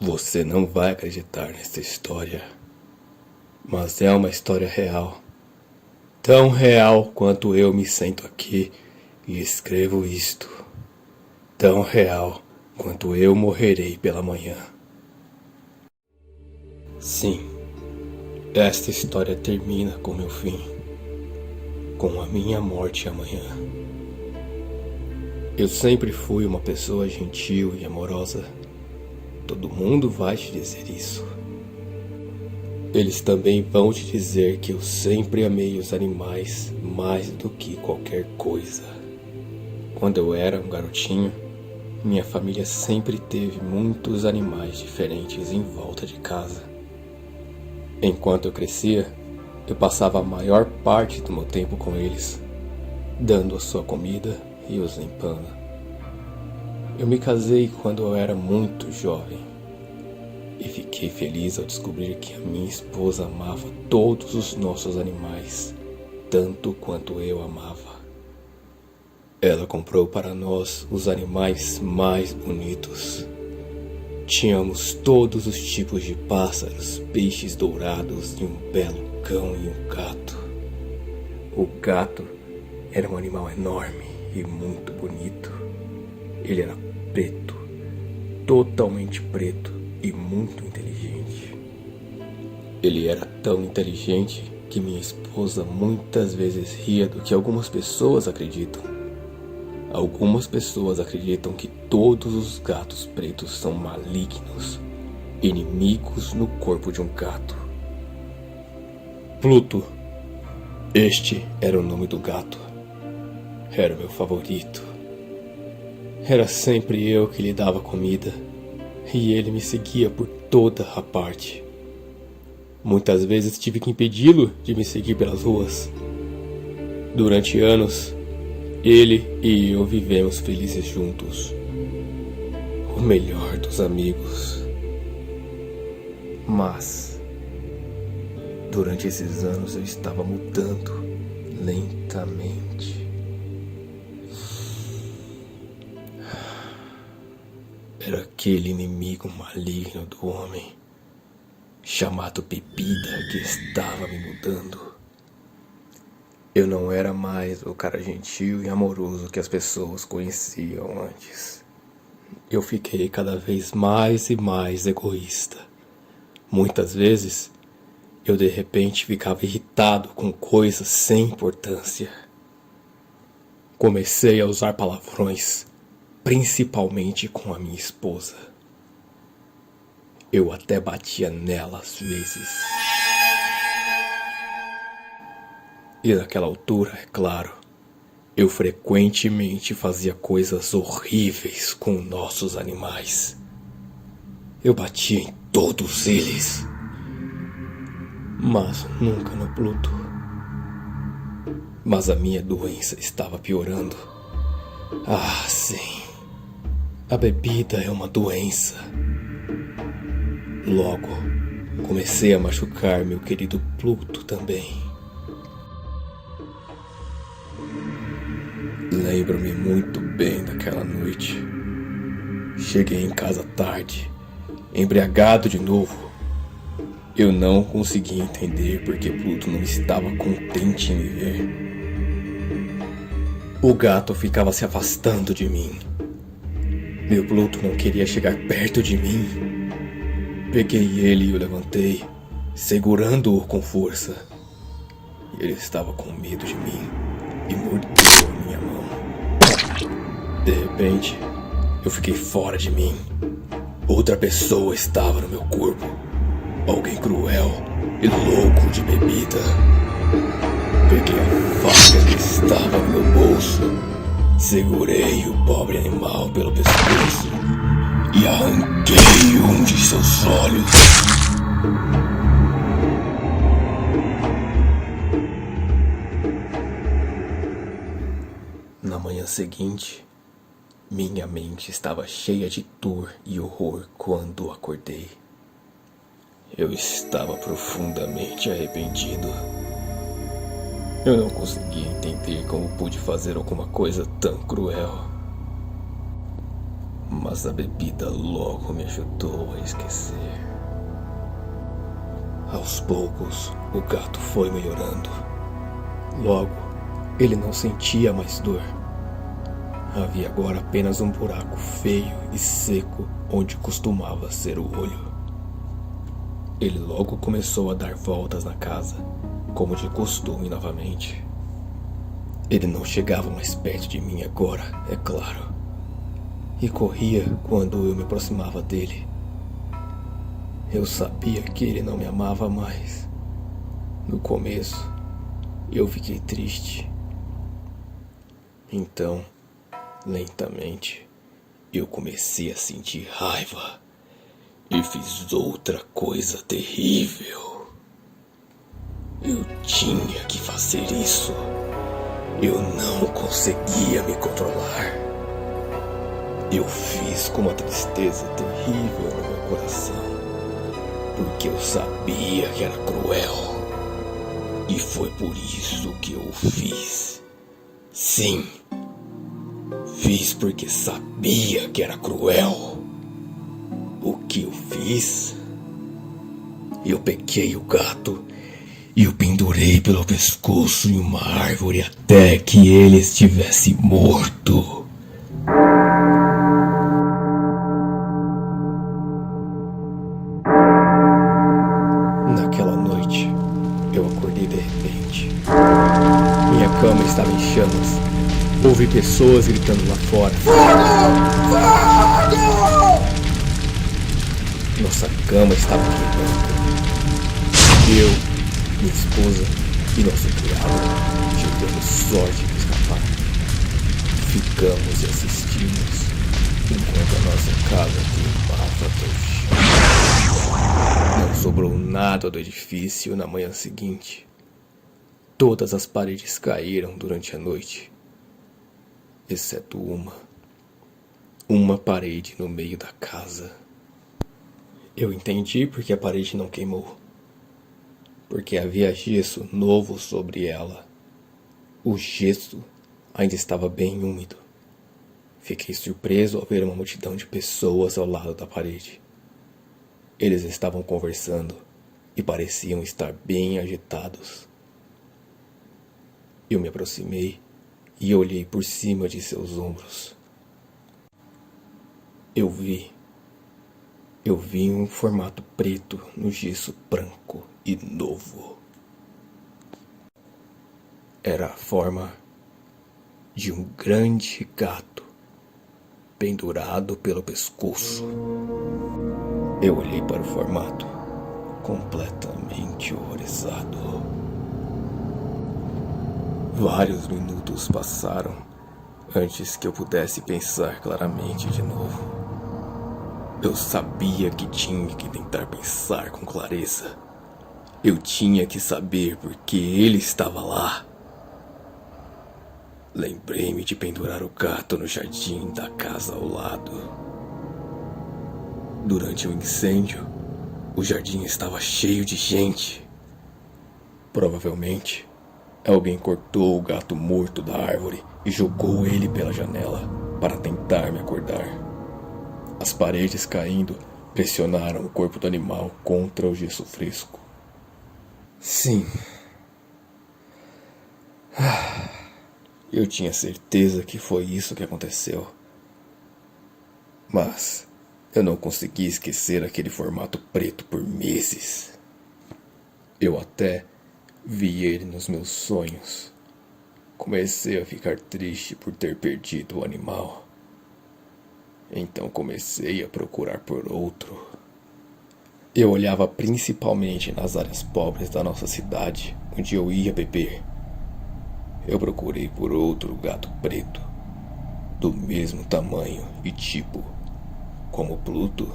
Você não vai acreditar nessa história, mas é uma história real. Tão real quanto eu me sento aqui e escrevo isto. Tão real quanto eu morrerei pela manhã. Sim, esta história termina com meu fim, com a minha morte amanhã. Eu sempre fui uma pessoa gentil e amorosa. Todo mundo vai te dizer isso. Eles também vão te dizer que eu sempre amei os animais mais do que qualquer coisa. Quando eu era um garotinho, minha família sempre teve muitos animais diferentes em volta de casa. Enquanto eu crescia, eu passava a maior parte do meu tempo com eles, dando a sua comida e os limpando. Eu me casei quando eu era muito jovem e fiquei feliz ao descobrir que a minha esposa amava todos os nossos animais, tanto quanto eu amava. Ela comprou para nós os animais mais bonitos. Tínhamos todos os tipos de pássaros, peixes dourados e um belo cão e um gato. O gato era um animal enorme e muito bonito. Ele era preto, totalmente preto e muito inteligente. Ele era tão inteligente que minha esposa muitas vezes ria do que algumas pessoas acreditam. Algumas pessoas acreditam que todos os gatos pretos são malignos, inimigos no corpo de um gato. Pluto. Este era o nome do gato. Era o meu favorito. Era sempre eu que lhe dava comida e ele me seguia por toda a parte. Muitas vezes tive que impedi-lo de me seguir pelas ruas. Durante anos, ele e eu vivemos felizes juntos. O melhor dos amigos. Mas, durante esses anos eu estava mudando lentamente. Era aquele inimigo maligno do homem, chamado bebida, que estava me mudando. Eu não era mais o cara gentil e amoroso que as pessoas conheciam antes. Eu fiquei cada vez mais e mais egoísta. Muitas vezes, eu de repente ficava irritado com coisas sem importância. Comecei a usar palavrões, principalmente com a minha esposa. Eu até batia nela às vezes. E naquela altura, é claro, eu frequentemente fazia coisas horríveis com nossos animais. Eu batia em todos eles, mas nunca no Pluto. Mas a minha doença estava piorando. Ah, sim, a bebida é uma doença. Logo, comecei a machucar meu querido Pluto também. Lembro-me muito bem daquela noite. Cheguei em casa tarde, embriagado de novo. Eu não conseguia entender porque Pluto não estava contente em me ver. O gato ficava se afastando de mim. Meu Pluto não queria chegar perto de mim. Peguei ele e o levantei, segurando-o com força. Ele estava com medo de mim e mordeu a minha mão. De repente, eu fiquei fora de mim. Outra pessoa estava no meu corpo. Alguém cruel e louco de bebida. Peguei a faca que estava no meu bolso, segurei o pobre animal pelo pescoço e arranquei um de seus olhos. Na manhã seguinte, minha mente estava cheia de dor e horror quando acordei. Eu estava profundamente arrependido. Eu não conseguia entender como pude fazer alguma coisa tão cruel. mas a bebida logo me ajudou a esquecer. Aos poucos, o gato foi melhorando. Logo, ele não sentia mais dor. Havia agora apenas um buraco feio e seco onde costumava ser o olho. Ele logo começou a dar voltas na casa, como de costume novamente. Ele não chegava mais perto de mim agora, é claro, e corria quando eu me aproximava dele. Eu sabia que ele não me amava mais. No começo, eu fiquei triste. Então, lentamente, eu comecei a sentir raiva e fiz outra coisa terrível. Eu tinha que fazer isso. Eu não conseguia me controlar. Eu fiz com uma tristeza terrível no meu coração, porque eu sabia que era cruel. E foi por isso que eu o fiz. Sim, fiz porque sabia que era cruel. O que eu fiz? Eu peguei o gato e o pendurei pelo pescoço em uma árvore até que ele estivesse morto. Naquela noite, eu acordei de repente. Minha cama estava em chamas. Ouvi pessoas gritando lá fora. Fogo! Nossa cama estava queimando. Eu, minha esposa e nosso criado tivemos sorte de escapar. Ficamos e assistimos enquanto a nossa casa queimava até o chão. Não sobrou nada do edifício na manhã seguinte. Todas as paredes caíram durante a noite, exceto uma parede no meio da casa. Eu entendi porque a parede não queimou. Porque havia gesso novo sobre ela. O gesso ainda estava bem úmido. Fiquei surpreso ao ver uma multidão de pessoas ao lado da parede. Eles estavam conversando e pareciam estar bem agitados. Eu me aproximei e olhei por cima de seus ombros. Eu vi um formato preto no gesso branco e novo. Era a forma de um grande gato pendurado pelo pescoço. Eu olhei para o formato, completamente horrorizado. Vários minutos passaram antes que eu pudesse pensar claramente de novo. Eu sabia que tinha que tentar pensar com clareza. Eu tinha que saber por que ele estava lá. Lembrei-me de pendurar o gato no jardim da casa ao lado. Durante o incêndio, o jardim estava cheio de gente. Provavelmente, alguém cortou o gato morto da árvore e jogou ele pela janela para tentar me acordar. As paredes caindo pressionaram o corpo do animal contra o gesso fresco. Sim. Eu tinha certeza que foi isso que aconteceu. Mas eu não consegui esquecer aquele formato preto por meses. Eu até vi ele nos meus sonhos. Comecei a ficar triste por ter perdido o animal. Então comecei a procurar por outro. Eu olhava principalmente nas áreas pobres da nossa cidade, onde eu ia beber. Eu procurei por outro gato preto, do mesmo tamanho e tipo, como Pluto.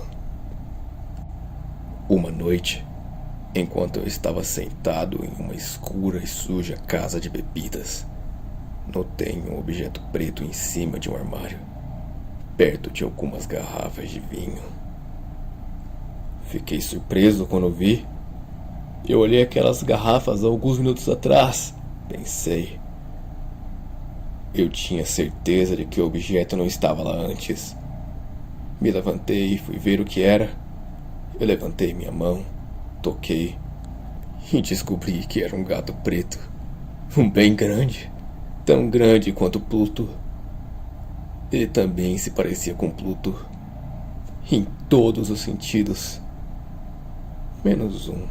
Uma noite, enquanto eu estava sentado em uma escura e suja casa de bebidas, notei um objeto preto em cima de um armário, perto de algumas garrafas de vinho. Fiquei surpreso quando vi. Eu olhei aquelas garrafas há alguns minutos atrás, pensei. Eu tinha certeza de que o objeto não estava lá antes. Me levantei e fui ver o que era. Eu levantei minha mão, toquei e descobri que era um gato preto. Um bem grande, tão grande quanto Pluto. Ele também se parecia com Pluto, em todos os sentidos, menos um.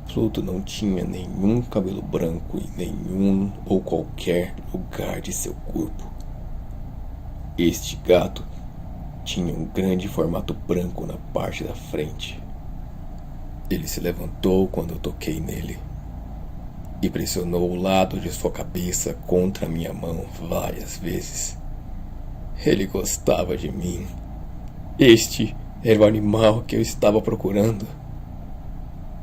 Pluto não tinha nenhum cabelo branco em nenhum ou qualquer lugar de seu corpo. Este gato tinha um grande formato branco na parte da frente. Ele se levantou quando eu toquei nele e pressionou o lado de sua cabeça contra minha mão várias vezes. Ele gostava de mim. Este era o animal que eu estava procurando.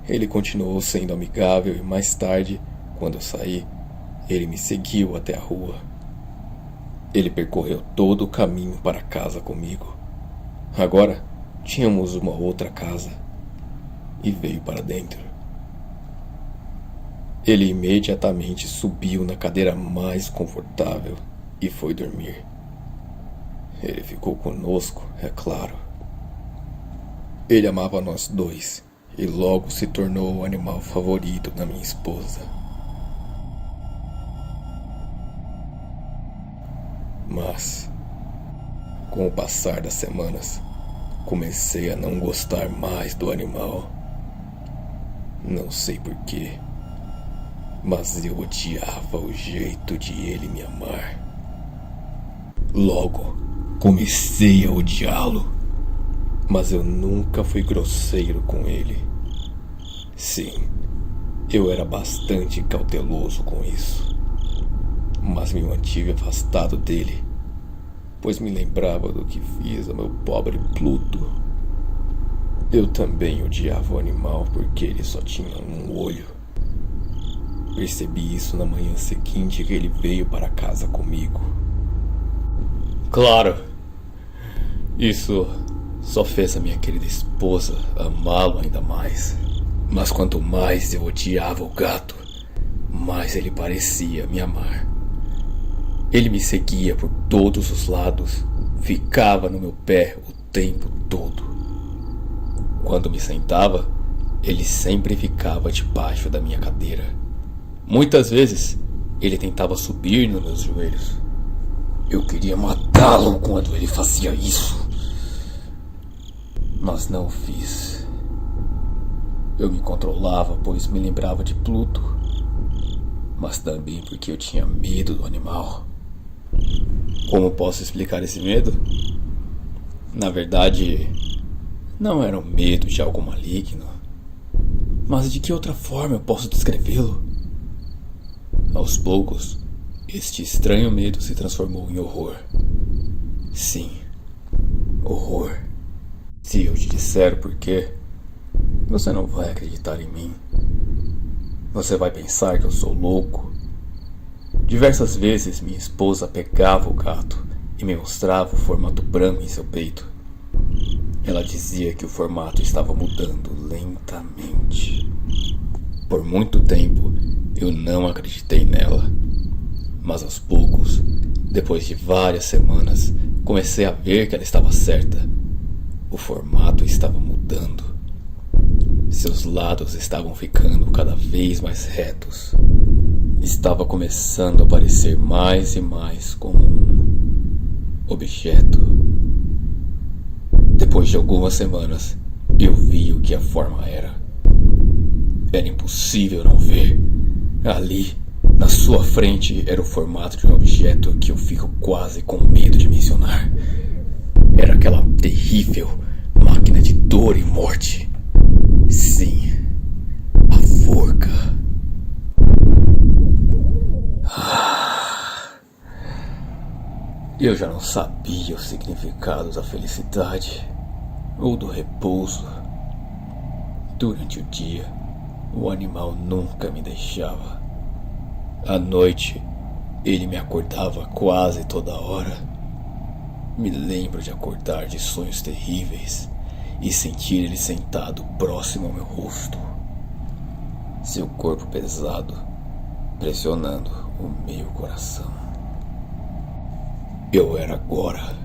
Ele continuou sendo amigável e mais tarde, quando eu saí, ele me seguiu até a rua. Ele percorreu todo o caminho para casa comigo. Agora tínhamos uma outra casa e veio para dentro. Ele imediatamente subiu na cadeira mais confortável e foi dormir. Ele ficou conosco, é claro. Ele amava nós dois e logo se tornou o animal favorito da minha esposa. Mas, com o passar das semanas, comecei a não gostar mais do animal. Não sei porquê, mas eu odiava o jeito de ele me amar. Logo, comecei a odiá-lo, mas eu nunca fui grosseiro com ele. Sim, eu era bastante cauteloso com isso, mas me mantive afastado dele, pois me lembrava do que fiz a meu pobre Pluto. Eu também odiava o animal porque ele só tinha um olho. Percebi isso na manhã seguinte que ele veio para casa comigo. Claro, isso só fez a minha querida esposa amá-lo ainda mais. Mas quanto mais eu odiava o gato, mais ele parecia me amar. Ele me seguia por todos os lados, ficava no meu pé o tempo todo. Quando me sentava, ele sempre ficava debaixo da minha cadeira. Muitas vezes, ele tentava subir nos meus joelhos. Eu queria matá-lo quando ele fazia isso, mas não o fiz. Eu me controlava, pois me lembrava de Pluto, mas também porque eu tinha medo do animal. Como posso explicar esse medo? Na verdade, não era um medo de algo maligno, mas de que outra forma eu posso descrevê-lo? Aos poucos, este estranho medo se transformou em horror. Sim, horror. Se eu te disser o porquê, você não vai acreditar em mim. Você vai pensar que eu sou louco. Diversas vezes minha esposa pegava o gato e me mostrava o formato branco em seu peito. Ela dizia que o formato estava mudando lentamente. Por muito tempo eu não acreditei nela, mas aos poucos, depois de várias semanas, comecei a ver que ela estava certa. O formato estava mudando. Seus lados estavam ficando cada vez mais retos. Estava começando a parecer mais e mais como um objeto. Depois de algumas semanas, eu vi o que a forma era. Era impossível não ver. Ali, na sua frente, era o formato de um objeto que eu fico quase com medo de mencionar. Era aquela terrível máquina de dor e morte. Sim, a forca. Eu já não sabia o significado da felicidade ou do repouso. Durante o dia, o animal nunca me deixava. À noite, ele me acordava quase toda hora. Me lembro de acordar de sonhos terríveis e sentir ele sentado próximo ao meu rosto. Seu corpo pesado, pressionando o meu coração. Eu era agora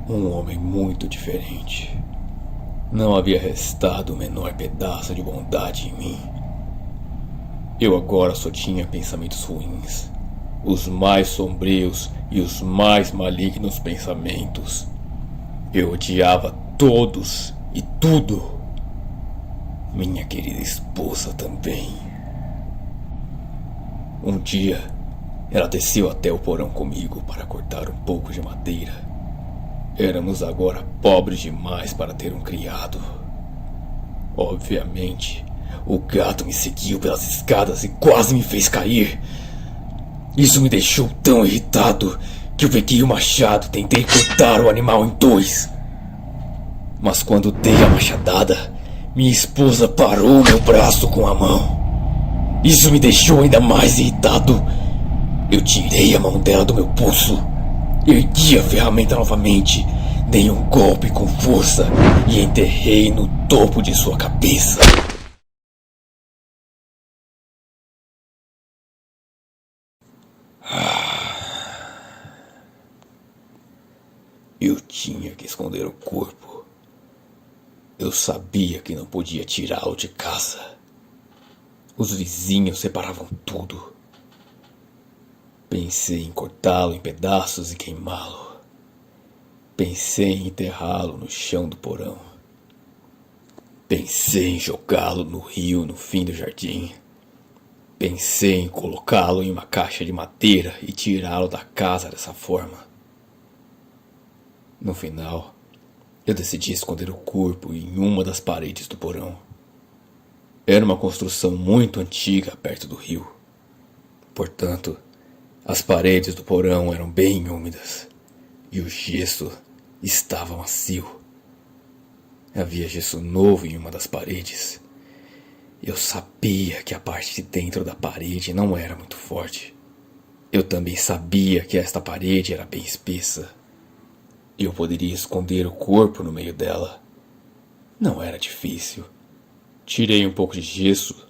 Um homem muito diferente. Não havia restado o menor pedaço de bondade em mim. Eu agora só tinha pensamentos ruins, os mais sombrios e os mais malignos pensamentos. Eu odiava todos e tudo. Minha querida esposa também. Um dia, ela desceu até o porão comigo para cortar um pouco de madeira. Éramos agora pobres demais para ter um criado. Obviamente, o gato me seguiu pelas escadas e quase me fez cair. Isso me deixou tão irritado que eu peguei o machado e tentei cortar o animal em dois. Mas quando dei a machadada, minha esposa parou meu braço com a mão. Isso me deixou ainda mais irritado. Eu tirei a mão dela do meu pulso, ergui a ferramenta novamente, dei um golpe com força e enterrei no topo de sua cabeça. Eu tinha que esconder o corpo. Eu sabia que não podia tirá-lo de casa. Os vizinhos separavam tudo. Pensei em cortá-lo em pedaços e queimá-lo. Pensei em enterrá-lo no chão do porão. Pensei em jogá-lo no rio no fim do jardim. Pensei em colocá-lo em uma caixa de madeira e tirá-lo da casa dessa forma. No final, eu decidi esconder o corpo em uma das paredes do porão. Era uma construção muito antiga perto do rio. Portanto, as paredes do porão eram bem úmidas e o gesso estava macio. Havia gesso novo em uma das paredes. Eu sabia que a parte de dentro da parede não era muito forte. Eu também sabia que esta parede era bem espessa. Eu poderia esconder o corpo no meio dela. Não era difícil. Tirei um pouco de gesso,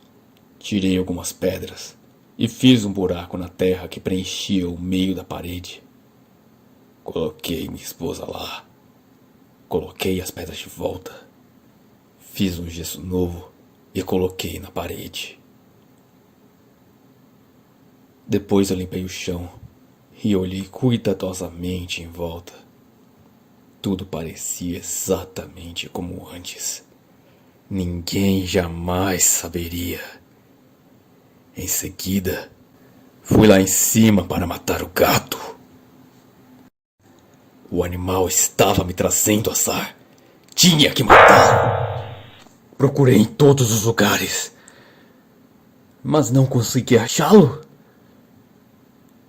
tirei algumas pedras e fiz um buraco na terra que preenchia o meio da parede. Coloquei minha esposa lá. Coloquei as pedras de volta. Fiz um gesso novo e coloquei na parede. Depois eu limpei o chão e olhei cuidadosamente em volta. Tudo parecia exatamente como antes. Ninguém jamais saberia. Em seguida, fui lá em cima para matar o gato. O animal estava me trazendo azar. Tinha que matá-lo. Procurei em todos os lugares, mas não consegui achá-lo.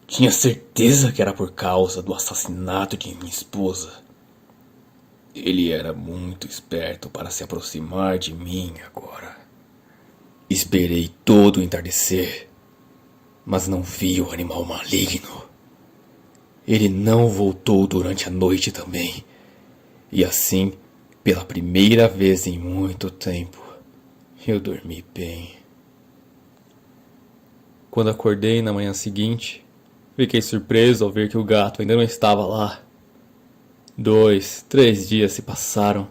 Tinha certeza que era por causa do assassinato de minha esposa. Ele era muito esperto para se aproximar de mim agora. Esperei todo o entardecer, mas não vi o animal maligno. Ele não voltou durante a noite também. E assim, pela primeira vez em muito tempo, eu dormi bem. Quando acordei na manhã seguinte, fiquei surpreso ao ver que o gato ainda não estava lá. 2, 3 dias se passaram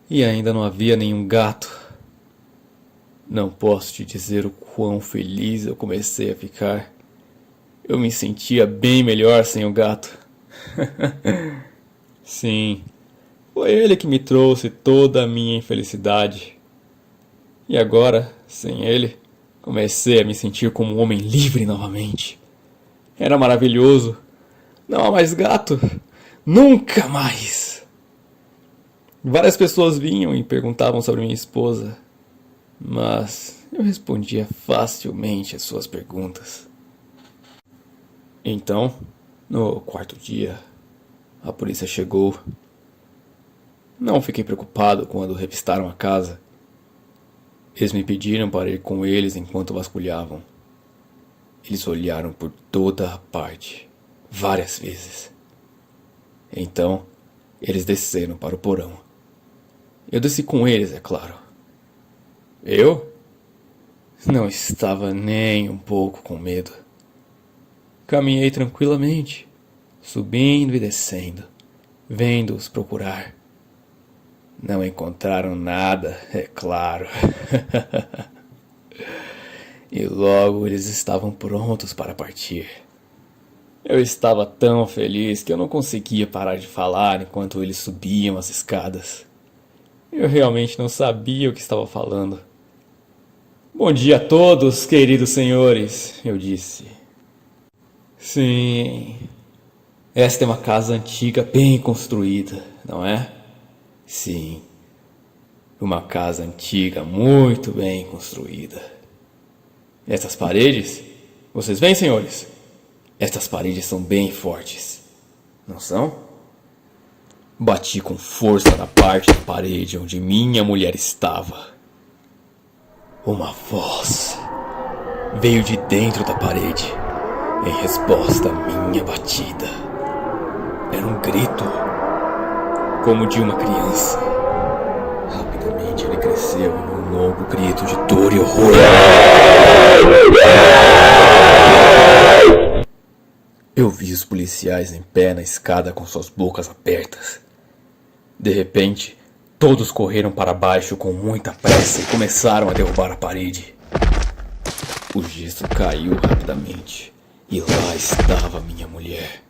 e ainda não havia nenhum gato. Não posso te dizer o quão feliz eu comecei a ficar. Eu me sentia bem melhor sem o gato. Sim, foi ele que me trouxe toda a minha infelicidade. E agora, sem ele, comecei a me sentir como um homem livre novamente. Era maravilhoso. Não há mais gato. Nunca mais! Várias pessoas vinham e perguntavam sobre minha esposa, mas eu respondia facilmente às suas perguntas. Então, no quarto dia, a polícia chegou. Não fiquei preocupado quando revistaram a casa. Eles me pediram para ir com eles enquanto vasculhavam. Eles olharam por toda a parte, várias vezes. Então, eles desceram para o porão. Eu desci com eles, é claro. Eu não estava nem um pouco com medo. Caminhei tranquilamente, subindo e descendo, vendo-os procurar. Não encontraram nada, é claro. E logo eles estavam prontos para partir. Eu estava tão feliz que eu não conseguia parar de falar enquanto eles subiam as escadas. Eu realmente não sabia o que estava falando. Bom dia a todos, queridos senhores, eu disse. Sim, esta é uma casa antiga bem construída, não é? Sim, uma casa antiga muito bem construída. Estas paredes, vocês veem, senhores? Estas paredes são bem fortes, não são? Bati com força na parte da parede onde minha mulher estava. Uma voz veio de dentro da parede em resposta à minha batida. Era um grito, como de uma criança. Rapidamente ele cresceu em um longo grito de dor e horror. Eu vi os policiais em pé na escada com suas bocas abertas. De repente, todos correram para baixo com muita pressa e começaram a derrubar a parede. O gesso caiu rapidamente e lá estava minha mulher,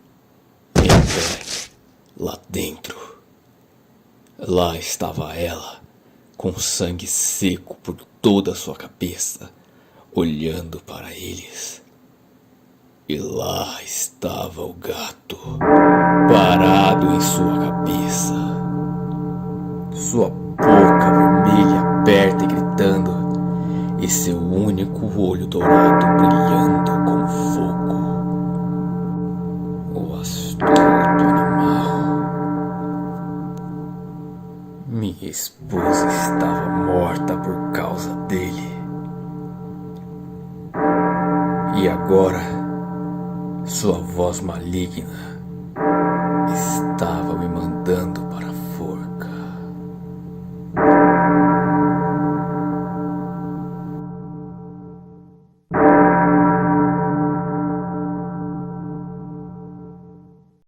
em pé, lá dentro. Lá estava ela, com sangue seco por toda a sua cabeça, olhando para eles. E lá estava o gato, parado em sua cabeça, sua boca vermelha aberta e gritando, e seu único olho dourado brilhando com fogo. O astuto animal. Minha esposa estava morta por causa dele. E agora, sua voz maligna